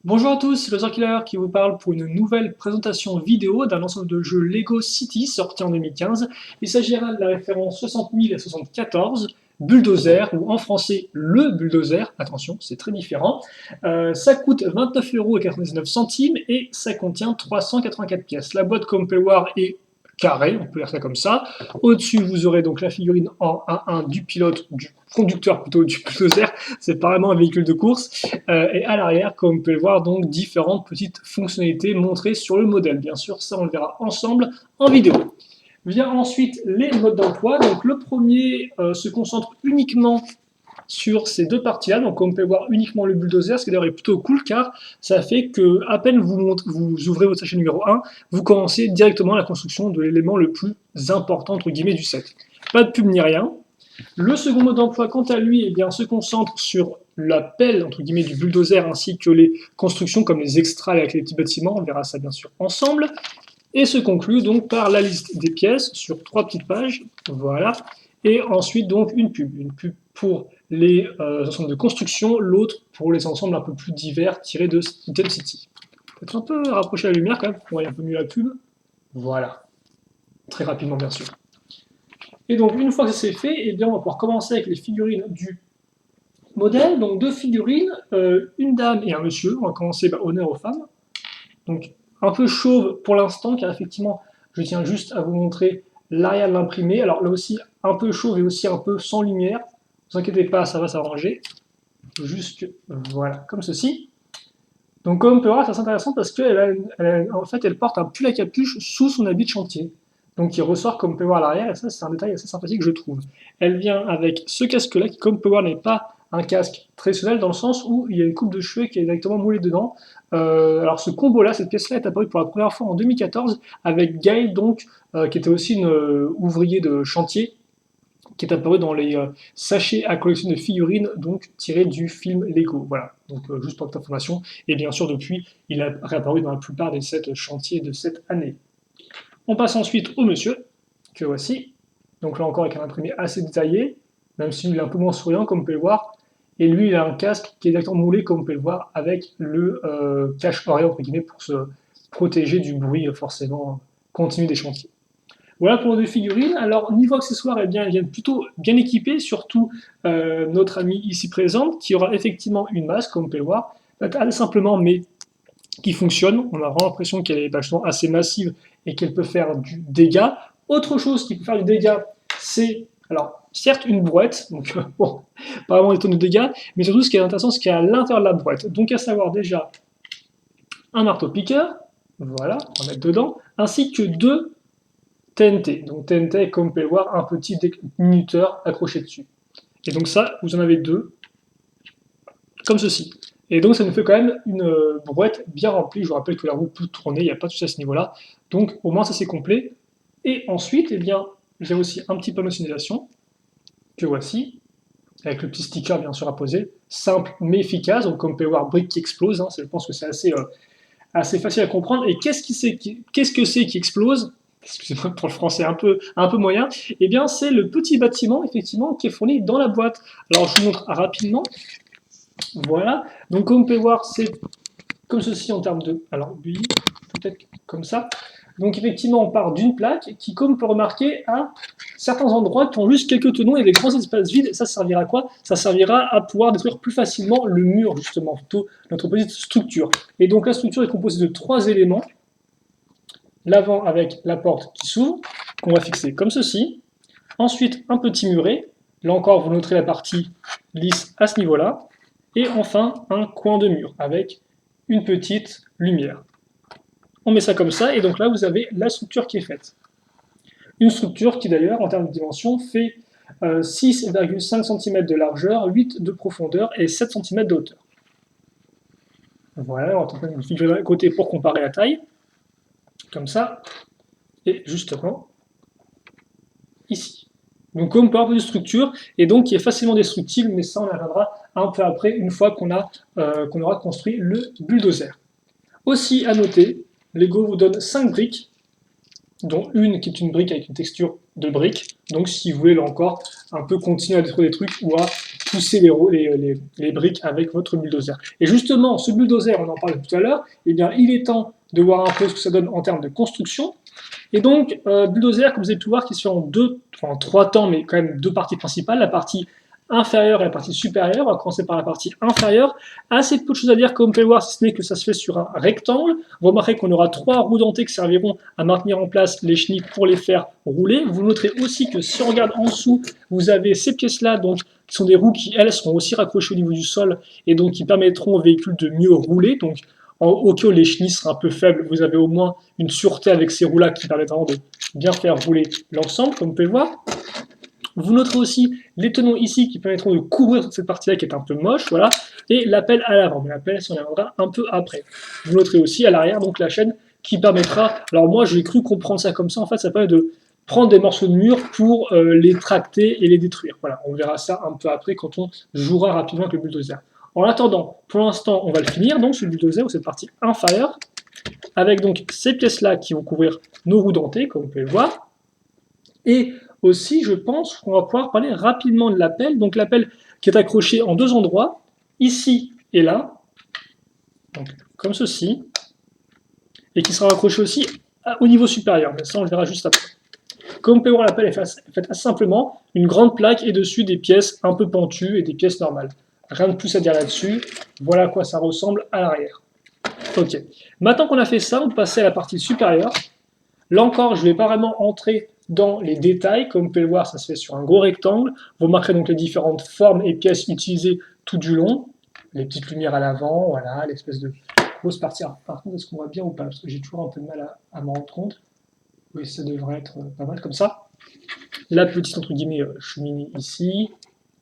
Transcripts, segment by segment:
Bonjour à tous, c'est le Killer qui vous parle pour une nouvelle présentation vidéo d'un ensemble de jeux Lego City sorti en 2015. Il s'agira de la référence 60074, Bulldozer, ou en français le Bulldozer, attention, c'est très différent. Ça coûte 29,99 € et ça contient 384 pièces. La boîte, comme on peut le voir, est carré, on peut dire ça comme ça. Au-dessus, vous aurez donc la figurine en 1-1 du pilote, du conducteur plutôt, du bulldozer, c'est pas vraiment un véhicule de course. Et à l'arrière, comme on peut le voir, donc différentes petites fonctionnalités montrées sur le modèle. Bien sûr, ça on le verra ensemble en vidéo. Vient ensuite les modes d'emploi. Donc le premier se concentre uniquement sur ces deux parties-là. Donc on peut voir uniquement le bulldozer, ce qui d'ailleurs est plutôt cool car ça fait que à peine vous ouvrez votre sachet numéro 1, vous commencez directement la construction de l'élément le plus important entre guillemets du set. Pas de pub ni rien. Le second mode d'emploi, quant à lui, eh bien, se concentre sur la pelle entre guillemets du bulldozer ainsi que les constructions comme les extras avec les petits bâtiments. On verra ça bien sûr ensemble. Et se conclut donc par la liste des pièces sur 3 petites pages. Voilà. Et ensuite donc une pub. Une pub pour les ensembles de construction, l'autre pour les ensembles un peu plus divers tirés de Little City. Peut-être un peu rapprocher la lumière quand même pour voir un peu mieux la pub. Voilà. Très rapidement bien sûr. Et donc une fois que c'est fait, eh bien, on va pouvoir commencer avec les figurines du modèle. Donc deux figurines, une dame et un monsieur. On va commencer par honneur aux femmes. Donc un peu chauve pour l'instant, car effectivement, je tiens juste à vous montrer l'arrière de l'imprimé. Alors là aussi, un peu chauve et aussi un peu sans lumière. Ne vous inquiétez pas, ça va s'arranger. Juste, voilà, comme ceci. Donc comme on peut voir, c'est intéressant parce qu'en fait, elle porte un pull à capuche sous son habit de chantier. Donc il ressort comme on peut voir à l'arrière, et ça c'est un détail assez sympathique je trouve. Elle vient avec ce casque-là qui comme on peut voir n'est pas un casque traditionnel dans le sens où il y a une coupe de cheveux qui est directement moulée dedans. Alors ce combo-là, cette pièce-là est apparue pour la première fois en 2014 avec Gail donc, qui était aussi une ouvrier de chantier, qui est apparu dans les sachets à collection de figurines donc tirés du film Lego. Voilà, donc juste pour cette information. Et bien sûr depuis, il a réapparu dans la plupart des 7 chantiers de cette année. On passe ensuite au monsieur, que voici. Donc là encore avec un imprimé assez détaillé, même s'il est un peu moins souriant comme vous pouvez le voir. Et lui, il a un casque qui est exactement moulé comme vous pouvez le voir, avec le cache-oreille entre guillemets pour se protéger du bruit forcément continu des chantiers. Voilà pour nos deux figurines. Alors niveau accessoires, eh bien, elles viennent plutôt bien équipées, surtout notre amie ici présente, qui aura effectivement une masse, comme vous pouvez le voir, assez simplement, mais qui fonctionne. On a vraiment l'impression qu'elle est vachement assez massive et qu'elle peut faire du dégât. Autre chose qui peut faire du dégât, c'est, alors, certes une brouette, donc bon, pas vraiment des tonnes de dégâts, mais surtout ce qui est intéressant, c'est qu'il y a à l'intérieur de la brouette. Donc à savoir déjà un marteau-piqueur, voilà, on va mettre dedans, ainsi que deux TNT. Donc TNT, comme vous pouvez le voir, un petit minuteur accroché dessus. Et donc ça, vous en avez deux, comme ceci. Et donc ça nous fait quand même une brouette bien remplie. Je vous rappelle que la roue peut tourner, il n'y a pas de souci à ce niveau-là. Donc au moins ça c'est complet. Et ensuite, eh bien, j'ai aussi un petit panneau de signalisation, que voici, avec le petit sticker bien sûr à poser, simple mais efficace. Donc comme vous pouvez voir, brique qui explose, hein, je pense que c'est assez facile à comprendre. Et qu'est-ce que c'est qui explose? Excusez-moi pour le français un peu moyen, eh bien c'est le petit bâtiment effectivement qui est fourni dans la boîte. Alors je vous montre rapidement. Voilà, donc comme vous pouvez voir, c'est comme ceci en termes de... Alors lui, peut-être comme ça. Donc effectivement, on part d'une plaque qui, comme on peut remarquer, a certains endroits qui ont juste quelques tenons et des grands espaces vides. Et ça servira à quoi? Ça servira à pouvoir détruire plus facilement le mur, justement, plutôt notre petite structure. Et donc la structure est composée de 3 éléments. L'avant avec la porte qui s'ouvre, qu'on va fixer comme ceci. Ensuite, un petit muret. Là encore, vous noterez la partie lisse à ce niveau-là. Et enfin, un coin de mur avec une petite lumière. On met ça comme ça, et donc là, vous avez la structure qui est faite. Une structure qui, d'ailleurs, en termes de dimension, fait 6,5 cm de largeur, 8 de profondeur et 7 cm de hauteur. Voilà, on va mettre une figure à côté pour comparer la taille. Comme ça. Et justement, ici. Donc comme par de structure, et donc qui est facilement destructible, mais ça on y reviendra un peu après, une fois qu'on aura construit le bulldozer. Aussi à noter, Lego vous donne 5 briques, dont une qui est une brique avec une texture de brique. Donc si vous voulez là encore un peu continuer à détruire des trucs ou à pousser les briques avec votre bulldozer. Et justement, ce bulldozer, on en parlait tout à l'heure, eh bien, il est temps de voir un peu ce que ça donne en termes de construction. Et donc, bulldozer, comme vous avez pu voir, qui se fait en trois temps, mais quand même deux parties principales, la partie inférieure et la partie supérieure. On va commencer par la partie inférieure. Assez peu de choses à dire, comme vous pouvez voir, si ce n'est que ça se fait sur un rectangle. Vous remarquerez qu'on aura trois roues dentées qui serviront à maintenir en place les chenilles pour les faire rouler. Vous noterez aussi que si on regarde en dessous, vous avez ces pièces-là, donc qui sont des roues qui, elles, seront aussi raccrochées au niveau du sol et donc qui permettront au véhicule de mieux rouler. Donc, au cas où les chenilles seraient un peu faibles, vous avez au moins une sûreté avec ces roues-là qui permettront de bien faire rouler l'ensemble, comme vous pouvez voir. Vous noterez aussi les tenons ici qui permettront de couvrir toute cette partie-là qui est un peu moche, voilà, et l'appel à l'avant, mais l'appel, ça en reviendra un peu après. Vous noterez aussi à l'arrière donc la chaîne qui permettra, alors moi j'ai cru comprendre ça comme ça, en fait ça permet de prendre des morceaux de mur pour les tracter et les détruire. Voilà, on verra ça un peu après quand on jouera rapidement avec le bulldozer. En attendant, pour l'instant, on va le finir, donc ce bulldozer ou cette partie inférieure, avec donc ces pièces-là qui vont couvrir nos roues dentées, comme vous pouvez le voir, et aussi, je pense qu'on va pouvoir parler rapidement de l'appel. Donc l'appel qui est accroché en deux endroits, ici et là, donc comme ceci, et qui sera accroché aussi au niveau supérieur. Mais ça, on le verra juste après. Comme vous pouvez voir, l'appel est fait assez simplement, une grande plaque et dessus des pièces un peu pentues et des pièces normales. Rien de plus à dire là-dessus. Voilà à quoi ça ressemble à l'arrière. Ok. Maintenant qu'on a fait ça, on peut passer à la partie supérieure. Là encore, je ne vais pas vraiment entrer dans les détails. Comme vous pouvez le voir, ça se fait sur un gros rectangle. Vous remarquerez donc les différentes formes et pièces utilisées tout du long. Les petites lumières à l'avant, voilà, l'espèce de grosse partie. Alors, par contre, est-ce qu'on voit bien ou pas? Parce que j'ai toujours un peu de mal à m'en rendre compte. Oui, ça devrait être pas mal comme ça. La petite, entre guillemets, cheminée ici.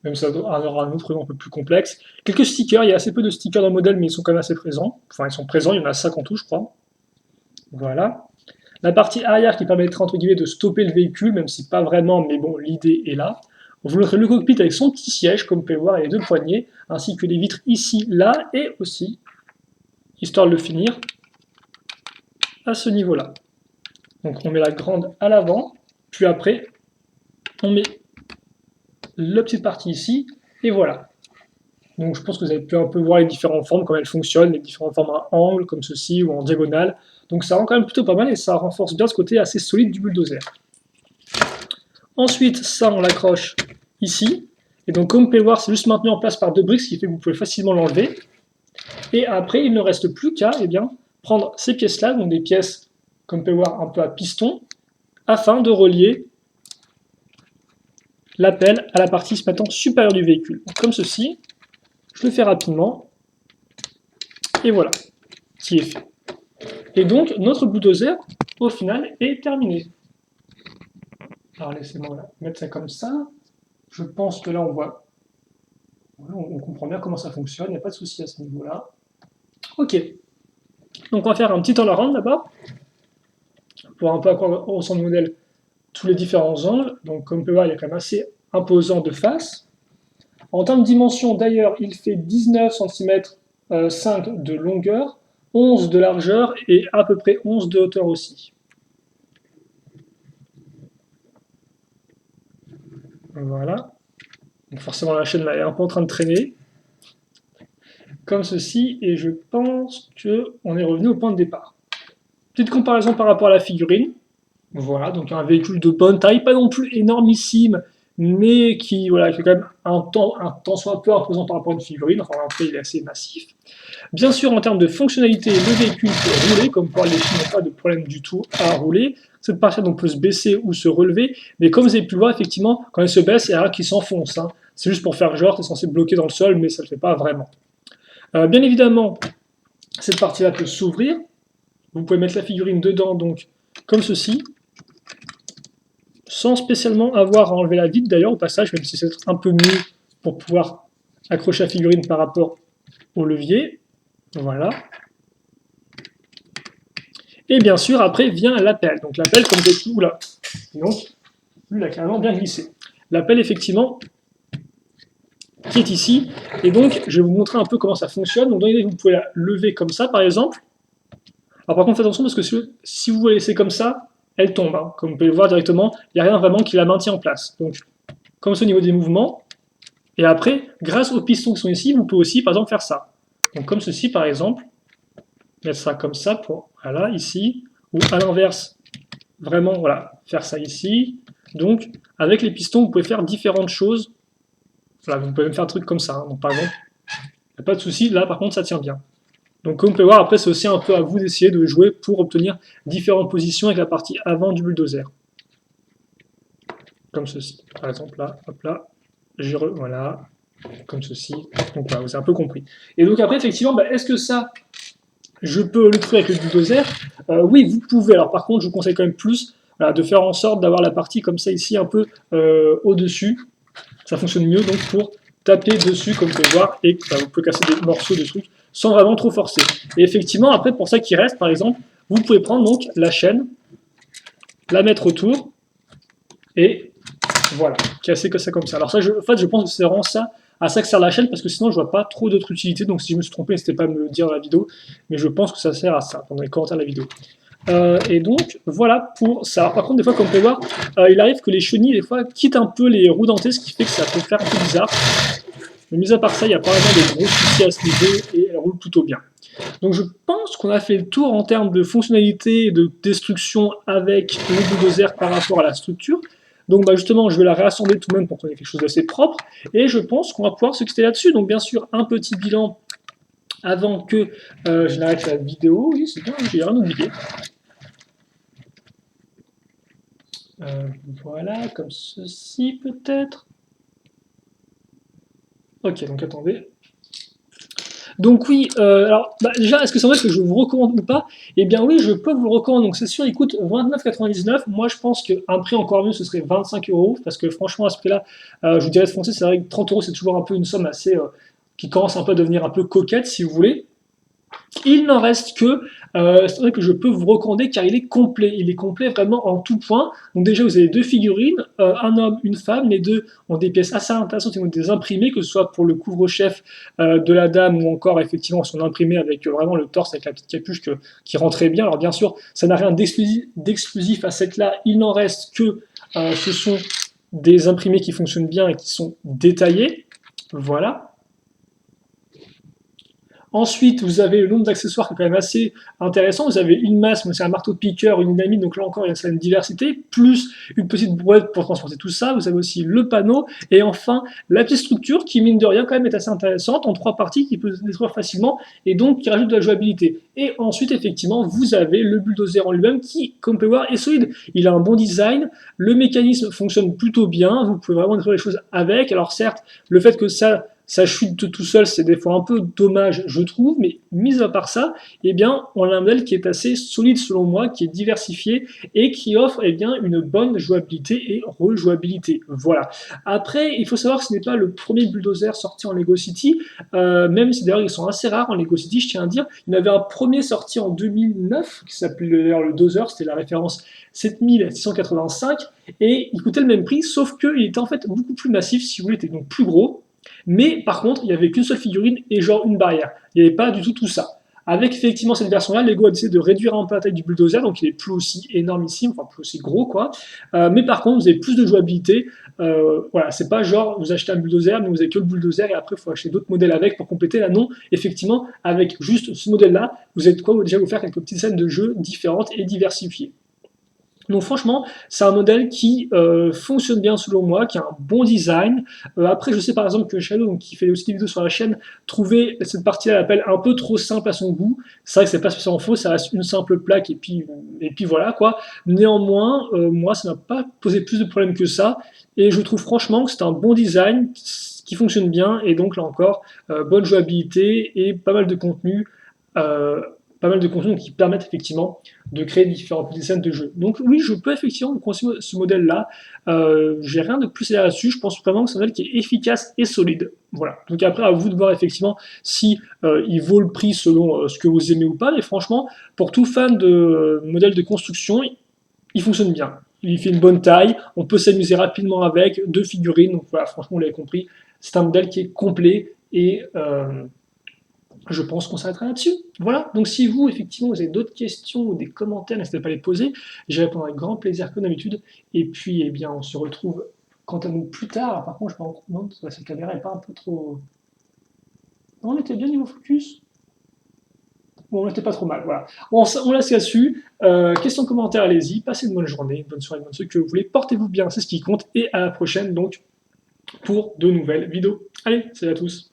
Même ça aura un autre nom un peu plus complexe. Quelques stickers, il y a assez peu de stickers dans le modèle, mais ils sont quand même assez présents. Enfin, ils sont présents, il y en a 5 en tout, je crois. Voilà. La partie arrière qui permettra entre guillemets de stopper le véhicule, même si pas vraiment, mais bon, l'idée est là. Vous noterez le cockpit avec son petit siège, comme vous pouvez voir, et les deux poignées, ainsi que les vitres ici, là, et aussi, histoire de le finir, à ce niveau-là. Donc on met la grande à l'avant, puis après, on met la petite partie ici, et voilà. Donc je pense que vous avez pu un peu voir les différentes formes, comment elles fonctionnent, les différentes formes à angle, comme ceci, ou en diagonale. Donc ça rend quand même plutôt pas mal et ça renforce bien ce côté assez solide du bulldozer. Ensuite, ça on l'accroche ici. Et donc comme vous pouvez le voir, c'est juste maintenu en place par deux briques, ce qui fait que vous pouvez facilement l'enlever. Et après, il ne reste plus qu'à prendre ces pièces-là, donc des pièces, comme vous pouvez voir, un peu à piston, afin de relier l'appel à la partie maintenant supérieure du véhicule. Donc, comme ceci, je le fais rapidement, et voilà, qui est fait. Et donc, notre bulldozer, au final, est terminé. Alors, laissez-moi mettre ça comme ça. Je pense que là, on voit, on comprend bien comment ça fonctionne, il n'y a pas de souci à ce niveau-là. Ok. Donc, on va faire un petit turnaround d'abord, pour voir un peu à quoi ressemble le modèle, tous les différents angles. Donc, comme vous pouvez voir, il est quand même assez imposant de face. En termes de dimension, d'ailleurs, il fait 19 cm 5 de longueur, 11 de largeur et à peu près 11 de hauteur aussi. Voilà. Donc forcément, la chaîne là, est un peu en train de traîner. Comme ceci, et je pense qu'on est revenu au point de départ. Petite comparaison par rapport à la figurine. Voilà, donc un véhicule de bonne taille, pas non plus énormissime, mais qui, voilà, qui est quand même un temps soit un peu imposant par rapport à une figurine. Enfin, après, il est assez massif. Bien sûr, en termes de fonctionnalité, le véhicule peut rouler, comme pour les Chinois, pas de problème du tout à rouler. Cette partie donc peut se baisser ou se relever, mais comme vous avez pu le voir, effectivement, quand elle se baisse, il y a rien qui s'enfonce. Hein. C'est juste pour faire genre, c'est censé bloquer dans le sol, mais ça ne le fait pas vraiment. Bien évidemment, cette partie-là peut s'ouvrir. Vous pouvez mettre la figurine dedans, donc comme ceci, sans spécialement avoir à enlever la vitre d'ailleurs au passage, même si c'est un peu mieux pour pouvoir accrocher la figurine par rapport au levier. Voilà. Et bien sûr, après vient l'appel. Donc l'appel, comme j'ai tout là. Donc, lui, il a carrément bien glissé. L'appel, effectivement, qui est ici. Et donc, je vais vous montrer un peu comment ça fonctionne. Donc, dans l'idée, vous pouvez la lever comme ça, par exemple. Alors, par contre, faites attention parce que si vous la laissez comme ça, elle tombe. Hein. Comme vous pouvez le voir directement, il n'y a rien vraiment qui la maintient en place. Donc, comme c'est au niveau des mouvements, Et après, grâce aux pistons qui sont ici, vous pouvez aussi, par exemple, faire ça. Donc comme ceci, par exemple, mettre ça comme ça, pour, voilà, ici, ou à l'inverse, vraiment, voilà, faire ça ici. Donc, avec les pistons, vous pouvez faire différentes choses. Voilà, vous pouvez même faire un truc comme ça. Hein. Donc, par exemple, il n'y a pas de souci, là, par contre, ça tient bien. Donc, comme vous pouvez voir, après, c'est aussi un peu à vous d'essayer de jouer pour obtenir différentes positions avec la partie avant du bulldozer. Comme ceci. Par exemple, là, hop là, voilà, comme ceci. Donc, voilà, vous avez un peu compris. Et donc, après, effectivement, bah, est-ce que ça, je peux le faire avec le bulldozer? Oui, vous pouvez. Alors, par contre, je vous conseille quand même plus voilà, de faire en sorte d'avoir la partie comme ça ici, un peu au-dessus. Ça fonctionne mieux donc pour taper dessus, comme vous pouvez voir, et bah, vous pouvez casser des morceaux de trucs sans vraiment trop forcer. Et effectivement, après, pour ça qui reste, par exemple, vous pouvez prendre donc la chaîne, la mettre autour, et voilà, casser que ça comme ça. Alors ça, en fait, je pense que c'est vraiment ça, à ça que sert la chaîne, parce que sinon, je vois pas trop d'autres utilités. Donc si je me suis trompé, n'hésitez pas à me le dire dans la vidéo, mais je pense que ça sert à ça, dans les commentaires de la vidéo. Et donc, voilà pour ça. Alors, par contre, des fois, comme on peut voir, il arrive que les chenilles, des fois, quittent un peu les roues dentées, ce qui fait que ça peut faire un peu bizarre. Mais mis à part ça, il n'y a pas vraiment de gros soucis à ce niveau et elle roule plutôt bien. Donc je pense qu'on a fait le tour en termes de fonctionnalité et de destruction avec le bulldozer par rapport à la structure. Donc bah justement, je vais la réassembler tout de même pour qu'on ait quelque chose d'assez propre. Et je pense qu'on va pouvoir se quitter là-dessus. Donc bien sûr, un petit bilan avant que je n'arrête la vidéo. Oui, c'est bien, j'ai rien oublié. Voilà, comme ceci peut-être. Ok, donc attendez. Donc oui, alors bah, déjà, est-ce que c'est vrai que je vous recommande ou pas? Eh bien oui, je peux vous le recommander. Donc c'est sûr, il coûte 29,99. Moi, je pense qu'un prix encore mieux, ce serait 25 euros. Parce que franchement, à ce prix-là, je vous dirais de foncer. C'est vrai que 30 euros, c'est toujours un peu une somme assez qui commence un peu à devenir un peu coquette, si vous voulez. Il n'en reste que, c'est vrai que je peux vous recommander car il est complet. Il est complet vraiment en tout point. Donc déjà, vous avez deux figurines, un homme, une femme. Les deux ont des pièces assez intéressantes, ils ont des imprimés, que ce soit pour le couvre-chef de la dame ou encore effectivement son imprimé avec vraiment le torse avec la petite capuche qui rentrait bien. Alors bien sûr, ça n'a rien d'exclusif à cette là. Il n'en reste que ce sont des imprimés qui fonctionnent bien et qui sont détaillés. Voilà. Ensuite, vous avez le nombre d'accessoires qui est quand même assez intéressant. Vous avez une masse, mais c'est un marteau-piqueur, une dynamite, donc là encore, il y a une diversité, plus une petite brouette pour transporter tout ça. Vous avez aussi le panneau, et enfin, la petite structure qui, mine de rien, quand même est assez intéressante, en trois parties, qui peut se détruire facilement, et donc qui rajoute de la jouabilité. Et ensuite, effectivement, vous avez le bulldozer en lui-même qui, comme on peut voir, est solide. Il a un bon design, le mécanisme fonctionne plutôt bien, vous pouvez vraiment détruire les choses avec. Alors certes, le fait que ça chute tout seul, c'est des fois un peu dommage, je trouve, mais mis à part ça, eh bien, on a un modèle qui est assez solide selon moi, qui est diversifié et qui offre eh bien, une bonne jouabilité et rejouabilité. Voilà. Après, il faut savoir que ce n'est pas le premier bulldozer sorti en Lego City, même si d'ailleurs ils sont assez rares en Lego City, je tiens à dire. Il y en avait un premier sorti en 2009, qui s'appelait d'ailleurs le Dozer, c'était la référence 7685, et il coûtait le même prix, sauf qu'il était en fait beaucoup plus massif, si vous voulez, il était donc plus gros. Mais par contre, il n'y avait qu'une seule figurine et genre une barrière. Il n'y avait pas du tout tout ça. Avec effectivement cette version-là, Lego a décidé de réduire un peu la taille du bulldozer, donc il est plus aussi énormissime, enfin plus aussi gros quoi. Mais par contre, vous avez plus de jouabilité. Voilà, c'est pas genre vous achetez un bulldozer, mais vous avez que le bulldozer et après il faut acheter d'autres modèles avec pour compléter. Là non, effectivement, avec juste ce modèle-là, vous êtes quoi? Vous déjà vous faire quelques petites scènes de jeu différentes et diversifiées. Donc franchement, c'est un modèle qui fonctionne bien selon moi, qui a un bon design. Après, je sais par exemple que Shadow, donc, qui fait aussi des vidéos sur la chaîne, trouvait cette partie-là, l'appelle un peu trop simple à son goût. C'est vrai que c'est pas spécialement faux, ça reste une simple plaque et puis voilà quoi. Néanmoins, moi, ça n'a pas posé plus de problèmes que ça. Et je trouve franchement que c'est un bon design qui fonctionne bien. Et donc là encore, bonne jouabilité et pas mal de contenu. Euh, Pas mal de contenus qui permettent effectivement de créer différentes scènes de jeu. Donc oui, je peux effectivement vous conseiller ce modèle-là. J'ai rien de plus à dire là-dessus. Je pense vraiment que c'est un modèle qui est efficace et solide. Voilà. Donc après, à vous de voir effectivement si il vaut le prix selon ce que vous aimez ou pas. Mais franchement, pour tout fan de modèles de construction, il fonctionne bien. Il fait une bonne taille. On peut s'amuser rapidement avec deux figurines. Donc voilà, franchement, vous l'avez compris. C'est un modèle qui est complet et je pense qu'on s'arrêtera là-dessus. Voilà, donc si vous, effectivement, vous avez d'autres questions ou des commentaires, n'hésitez pas à les poser. Je répondrai avec grand plaisir comme d'habitude. Et puis, eh bien, on se retrouve Quant à nous plus tard, par contre, je me rends compte que cette caméra est pas un peu trop... Non, on était bien niveau focus. Bon, on n'était pas trop mal, voilà. On laisse là-dessus. Questions, commentaires, allez-y. Passez une bonne journée, une bonne soirée, une bonne ce que vous voulez. Portez-vous bien, c'est ce qui compte. Et à la prochaine, donc, pour de nouvelles vidéos. Allez, salut à tous.